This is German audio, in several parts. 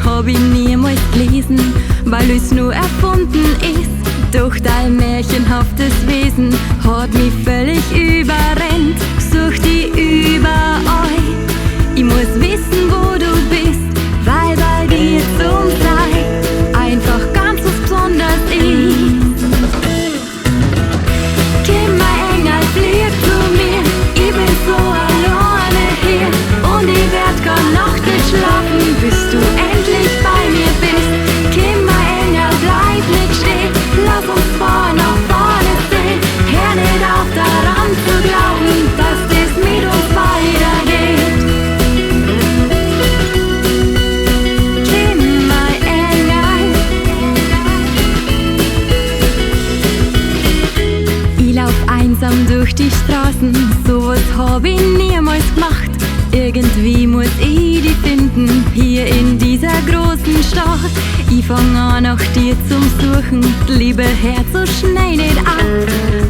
hab ich niemals gelesen, weil es nur erfunden ist. Doch dein märchenhaftes Wesen hat mich völlig überrennt. Such die überall, ich muss wissen, wo du bist, weil bei dir zum Sein einfach ganz was Besonderes ist. Komm, mein Engel, flieg zu mir, ich bin so alleine hier und ich werd gar Nacht nicht schlafen, bis du endlich bei mir bist. Komm, mein Engel, bleib nicht stehen, lass uns nach vorne sehen. Hör nicht auf daran zu glauben, dass das mit uns weitergeht. Komm, mein Engel. Ich lauf einsam durch die Straßen, sowas hab ich niemals gemacht. Irgendwie muss ich die finden, hier in dieser großen Stadt. Ich fang an nach dir zum Suchen, liebe Herz, so schnell nicht ab.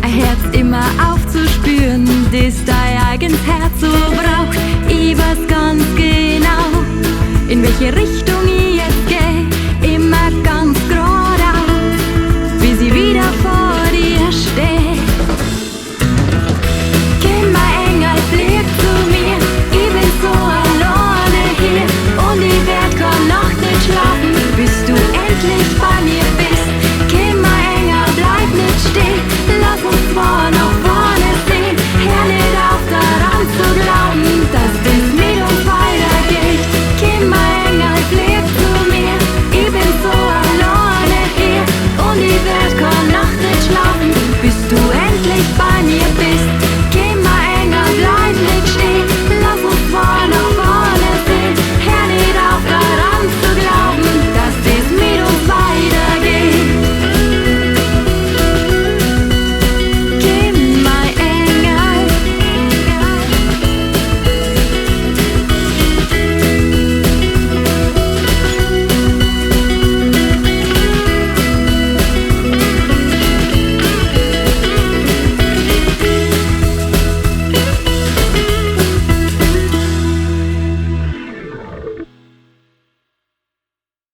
Ein Herz immer aufzuspüren, das dein eigenes Herz so braucht. Ich weiß ganz genau, in welche Richtung